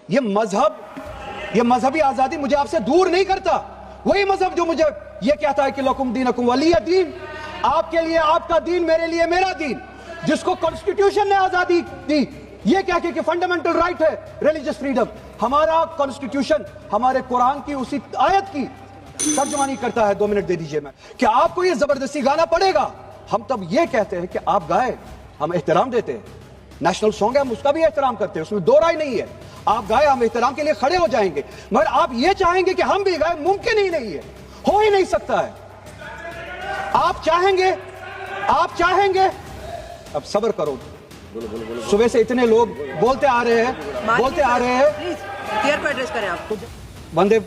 یہ مذہبی آزادی مجھے آپ سے دور نہیں کرتا. وہی مذہب جو مجھے یہ کہتا ہے کہ لکم دینکم ولی دین، آپ کے لیے آپ کا دین، میرے لیے میرا دین، جس کو کانسٹیٹیوشن نے آزادی دی یہ کہہ کے کہ فنڈامنٹل رائٹ ہے ریلیجس فریڈم. ہمارا کانسٹیٹیوشن ہمارے قرآن کی اسی آیت کی ترجمانی کرتا ہے. 2 منٹ دے دیجئے میں. کیا آپ کو یہ زبردستی گانا پڑے گا؟ ہم تب یہ کہتے ہیں کہ آپ گائے، ہم احترام دیتے ہیں. نیشنل سانگ ہے، ہم اس کا بھی احترام کرتے ہیں، اس میں دو رائے نہیں ہے. آپ گائے، ہم احترام کے لیے کھڑے ہو جائیں گے، مگر آپ یہ چاہیں گے کہ ہم بھی گائے، ممکن ہی نہیں ہے، ہو ہی نہیں سکتا ہے. آپ چاہیں گے. اب صبر کرو. صبح سے اتنے لوگ بولتے آ رہے ہیں. وندے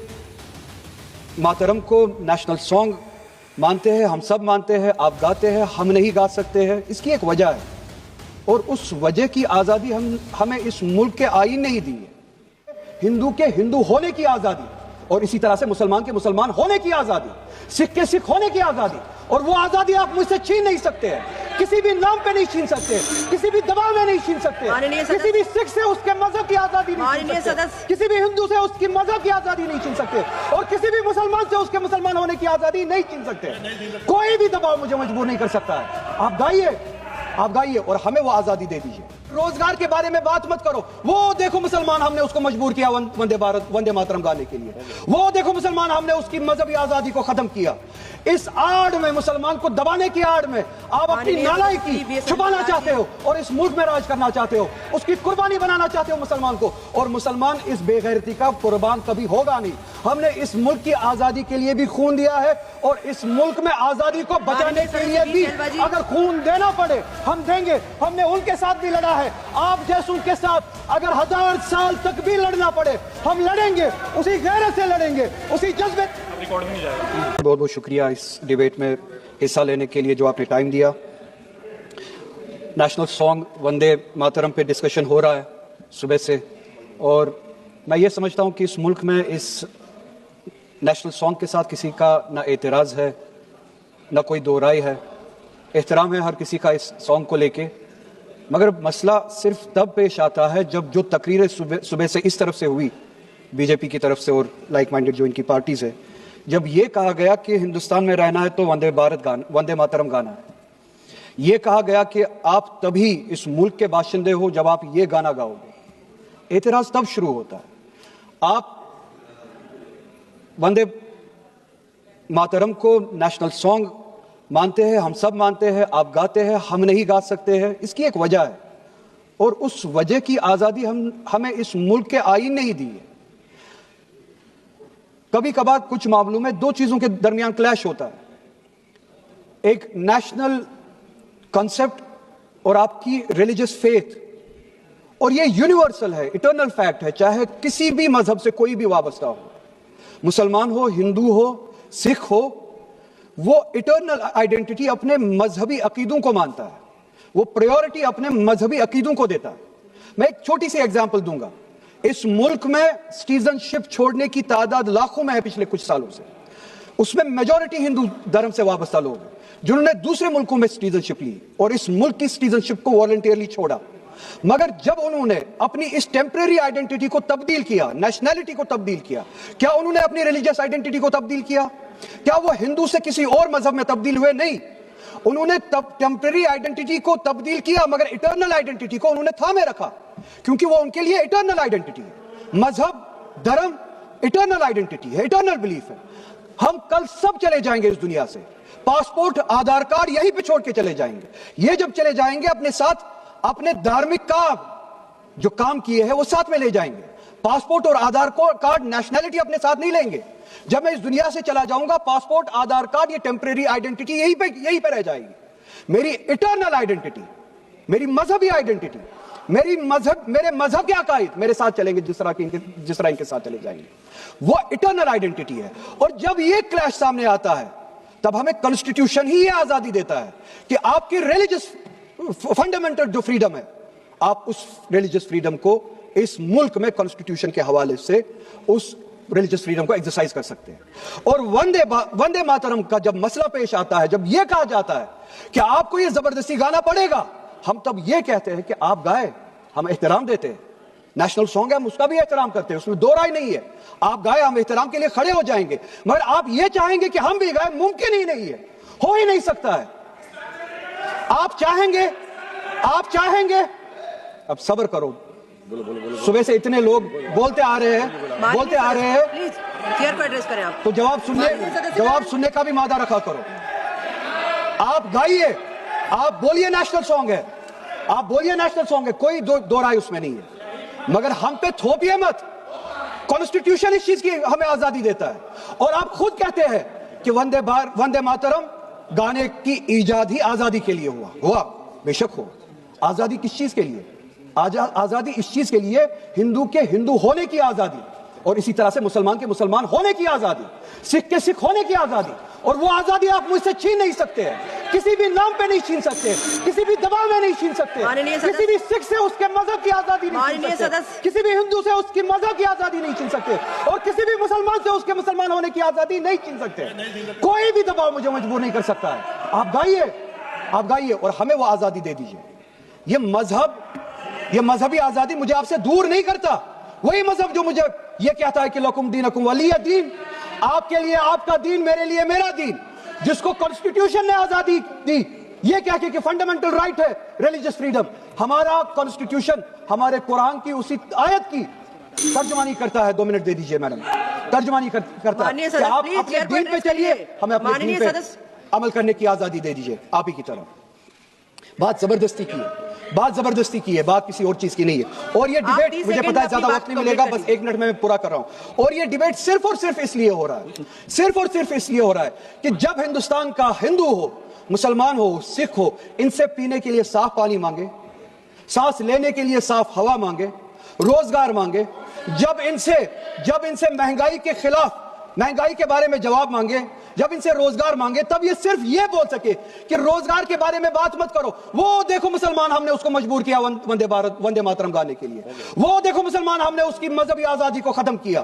ماترم کو نیشنل سانگ مانتے ہیں، ہم سب مانتے ہیں، آپ گاتے ہیں، ہم نہیں گا سکتے ہیں. اس کی ایک وجہ ہے، اور اس وجہ کی آزادی ہمیں اس ملک کے آئین نے ہی دی ہے. ہندو کے ہندو ہونے کی آزادی، اور اسی طرح سے مسلمان کے مسلمان ہونے کی آزادی، سکھ کے سکھ ہونے کی آزادی. اور وہ آزادی آپ مجھ سے چھین نہیں سکتے ہیں، کسی بھی نام پہ نہیں چھین سکتے، کسی بھی دباؤ میں نہیں چھین سکتے. کسی بھی سکھ سے اس کے مذہب کی آزادی نہیں چھین سکتے، کسی بھی ہندو سے اس کی مذہب کی آزادی نہیں چھین سکتے، اور کسی بھی مسلمان سے اس کے مسلمان ہونے کی آزادی نہیں چھین سکتے. کوئی بھی دباؤ مجھے مجبور نہیں کر سکتا ہے. آپ گائیے اور ہمیں وہ آزادی دے دیجیے. روزگار کے بارے میں بات مت کرو. وہ دیکھو مسلمان، ہم نے اس کو مجبور کیا وندے ماترم گانے کے لیے. وہ دیکھو مسلمان، ہم نے اس کی مذہبی آزادی کو ختم کیا. اس آڑ میں، مسلمان کو دبانے کی آڑ میں آپ اپنی نالائکی چھپانا چاہتے ہو اور اس ملک میں راج کرنا چاہتے ہو، اس کی قربانی بنانا چاہتے ہو مسلمان کو. اور مسلمان اس بے غیرتی کا قربان کبھی ہوگا نہیں. ہم نے اس ملک کی آزادی کے لیے بھی خون دیا ہے، اور اس ملک میں آزادی کو بچانے کے لیے بھی اگر خون دینا پڑے ہم دیں گے. ہم نے ان کے ساتھ بھی لڑا ہے، آپ جیسوں کے ساتھ اگر 1000 سال تک بھی لڑنا پڑے ہم لڑیں گے، اسی غیرت سے لڑیں گے، اسی جذبے. بہت بہت شکریہ اس ڈیبیٹ میں حصہ لینے کے لیے جو آپ نے ٹائم دیا. نیشنل سانگ وندے ماترم پہ ڈسکشن ہو رہا ہے صبح سے، اور میں یہ سمجھتا ہوں کہ اس ملک میں اس نیشنل سانگ کے ساتھ کسی کا نہ اعتراض ہے، نہ کوئی دو رائے ہے. احترام ہے ہر کسی کا اس سانگ کو لے کے. مگر مسئلہ صرف تب پیش آتا ہے جب جو تقریریں صبح سے اس طرف سے ہوئی، بی جے پی کی طرف سے اور لائک مائنڈڈ جو ان کی پارٹیز ہے، جب یہ کہا گیا کہ ہندوستان میں رہنا ہے تو وندے ماترم گانا ہے. یہ کہا گیا کہ آپ تبھی اس ملک کے باشندے ہو جب آپ یہ گانا گاؤ گے. اعتراض تب شروع ہوتا ہے. آپ وندے ماترم کو نیشنل سانگ مانتے ہیں، ہم سب مانتے ہیں، آپ گاتے ہیں، ہم نہیں گا سکتے ہیں. اس کی ایک وجہ ہے، اور اس وجہ کی آزادی ہمیں اس ملک کے آئین نے ہی دی ہے. کبھی کبھار کچھ معاملوں میں دو چیزوں کے درمیان کلیش ہوتا ہے، ایک نیشنل کنسپٹ اور آپ کی ریلیجس فیتھ. اور یہ یونیورسل ہے، ایٹرنل فیکٹ ہے، چاہے کسی بھی مذہب سے کوئی بھی وابستہ ہو، مسلمان ہو، ہندو ہو، سکھ ہو، وہ ایٹرنل آئیڈینٹی اپنے مذہبی عقیدوں کو مانتا ہے، وہ پریورٹی اپنے مذہبی عقیدوں کو دیتا ہے. میں ایک چھوٹی سی ایگزامپل دوں گا. اس ملک میں سٹیزن شپ چھوڑنے کی تعداد لاکھوں میں ہے پچھلے کچھ سالوں سے. اس میں میجورٹی ہندو دھرم سے وابستہ لوگ ہیں جنہوں نے دوسرے ملکوں میں سٹیزن شپ لی اور اس ملک کی سٹیزن شپ کو والنٹیئرلی چھوڑا. مگر جب انہوں نے اپنی اس ٹیمپریری آئیڈینٹی کو تبدیل کیا، نیشنلٹی کو تبدیل کیا، کیا انہوں نے اپنی ریلیجس آئیڈینٹی کو تبدیل کیا؟ کیا وہ ہندو سے کسی اور مذہب میں تبدیل ہوئے؟ نہیں. انہوں نے ٹیمپریری آئیڈینٹی کو تبدیل کیا، مگر ایٹرنل آئیڈینٹی کو انہوں نے تھامے رکھا، کیونکہ وہ ان کے لیے ایٹرنل آئیڈینٹی ہے. مذہب، دھرم ایٹرنل آئیڈینٹی ہے، ایٹرنل بلیف ہے. ہم کل سب چلے جائیں گے اس دنیا سے، پاسپورٹ، آدھار کارڈ یہیں پہ چھوڑ کے چلے جائیں گے. یہ جب چلے جائیں گے اپنے ساتھ اپنے دھارمک کام جو کام کیے ہیں وہ ساتھ میں لے جائیں گے. پاسپورٹ اور آدھار کارڈ نیشنلٹی اپنے ساتھ نہیں لیں گے. جب میں اس دنیا سے چلا جاؤں گا، پاسپورٹ، آدھار کارڈ، یہ ٹیمپریری آئیڈینٹی یہیں پہ رہ جائے گی. میری ایٹرنل آئیڈینٹی، میری مذہبی آئیڈینٹی، میرے مذہب کے عقائد میرے ساتھ چلیں گے جس طرح ان کے ساتھ چلے جائیں گے. وہ ایٹرنل آئیڈینٹی ہے. اور جب یہ کلیش سامنے آتا ہے تب ہمیں کنسٹیٹیوشن ہی یہ آزادی دیتا ہے کہ آپ کی ریلیجس فنڈامنٹل جو فریڈم ہے، آپ اس ریلیجس فریڈم کو اس ملک میں کنسٹیٹیوشن کے حوالے سے اس ریلیجس فریڈم کو ایکسرسائز کر سکتے ہیں. اور وندے ماترم کا جب مسئلہ پیش آتا ہے، جب یہ کہا جاتا ہے کہ آپ کو یہ زبردستی گانا پڑے گا، ہم تب یہ کہتے ہیں کہ آپ گائے، ہم احترام دیتے ہیں. نیشنل سانگ ہے, ہم اس کا بھی احترام کرتے ہیں, اس میں دو رائے نہیں ہے. آپ گائے, ہم احترام کے لیے کھڑے ہو جائیں گے, مگر آپ یہ چاہیں گے کہ ہم بھی گائیں, ممکن ہی نہیں ہے, ہو ہی نہیں سکتا ہے. آپ چاہیں گے. اب صبر کرو, صبح سے اتنے لوگ بولتے آ رہے ہیں, تو جواب سننے کا بھی مادہ رکھا کرو. آپ گائیے, آپ بولیے نیشنل سانگ ہے, کوئی دو رائے اس میں نہیں ہے, مگر ہم پہ تھوپیے مت. کانسٹیٹیوشن اس چیز کی ہمیں آزادی دیتا ہے, اور آپ خود کہتے ہیں کہ وندے ماترم گانے کی ایجاد ہی آزادی کے لیے ہوا. بے شک ہو. آزادی کس چیز کے لیے؟ آزادی اس چیز کے لیے, ہندو کے ہندو ہونے کی آزادی, اور اسی طرح سے مسلمان کے مسلمان ہونے کی آزادی, سکھ کے سکھ ہونے کی آزادی. اور وہ آزادی آپ مجھ سے چھین نہیں سکتے ہیں, کسی بھی نام پہ نہیں چھین سکتے, کسی بھی دباؤ میں نہیں چھین سکتے, کسی بھی سکھ سے اس کے مذہب کی آزادی نہیں چھین سکتے, کسی بھی ہندو سے اس کی مذہب کی آزادی نہیں چھین سکتے, اور کسی بھی مسلمان سے اس کے مسلمان ہونے کی آزادی نہیں چھین سکتے. کوئی بھی دباؤ مجھے مجبور نہیں کر سکتا ہے. آپ گائیے اور ہمیں وہ آزادی دے دیجیے. یہ مذہبی آزادی مجھے آپ سے دور نہیں کرتا. وہی مذہب جو مجھے یہ کہتا ہے کہ لکم دینکم ولی دین, آپ کے لیے آپ کا دین, میرے لیے میرا دین, جس کو کانسٹیٹیوشن نے آزادی دی, یہ کہہ کے کہ فنڈامنٹل رائٹ ہے ریلیجس فریڈم. ہمارا کانسٹیٹیوشن ہمارے قرآن کی اسی آیت کی ترجمانی کرتا ہے. 2 منٹ دے دیجئے میڈم. ترجمانی کرتا ہے کہ آپ اپنے دین پہ چلیے, ہمیں اپنے دین پہ عمل کرنے کی آزادی دے دیجئے. آپ ہی کی طرف بات زبردستی کی ہے, بات کسی اور چیز کی نہیں ہے. اور یہ ڈیبیٹ, مجھے پتا ہے زیادہ وقت نہیں ملے گا, بس 1 منٹ میں پورا کر رہا ہوں. اور یہ ڈیبیٹ صرف اور صرف اس لیے ہو رہا ہے کہ جب ہندوستان کا ہندو ہو, مسلمان ہو, سکھ ہو, ان سے پینے کے لیے صاف پانی مانگے, سانس لینے کے لیے صاف ہوا مانگے, روزگار مانگے, جب ان سے مہنگائی کے خلاف, مہنگائی کے بارے میں جواب مانگے, جب ان سے روزگار مانگے, تب یہ صرف یہ بول سکے کہ روزگار کے بارے میں بات مت کرو. وہ دیکھو مسلمان, ہم نے اس کو مجبور کیا وندے ماترم گانے کے لیے. وہ دیکھو مسلمان, ہم نے اس کی مذہبی آزادی کو ختم کیا.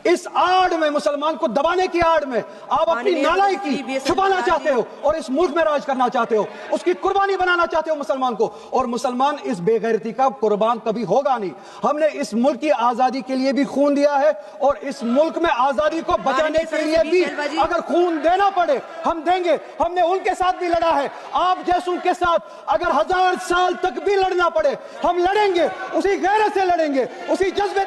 اس آڑ میں, مسلمان کو دبانے کی آڑ میں آپ اپنی نالائکی چھپانا چاہتے ہو, اور اس ملک میں راج کرنا چاہتے ہو, اس کی قربانی بنانا چاہتے ہو مسلمان کو. اور مسلمان اس بے غیرتی کا قربان کبھی ہوگا نہیں. ہم نے اس ملک کی آزادی کے لیے بھی خون دیا ہے, اور اس ملک میں آزادی کو بچانے کے لیے بھی اگر خون دینا پڑے ہم دیں گے. ہم نے ان کے ساتھ بھی لڑا ہے, آپ جیسوں کے ساتھ اگر 1000 سال تک بھی لڑنا پڑے ہم لڑیں گے, اسی غیرت سے لڑیں گے, اسی جذبے.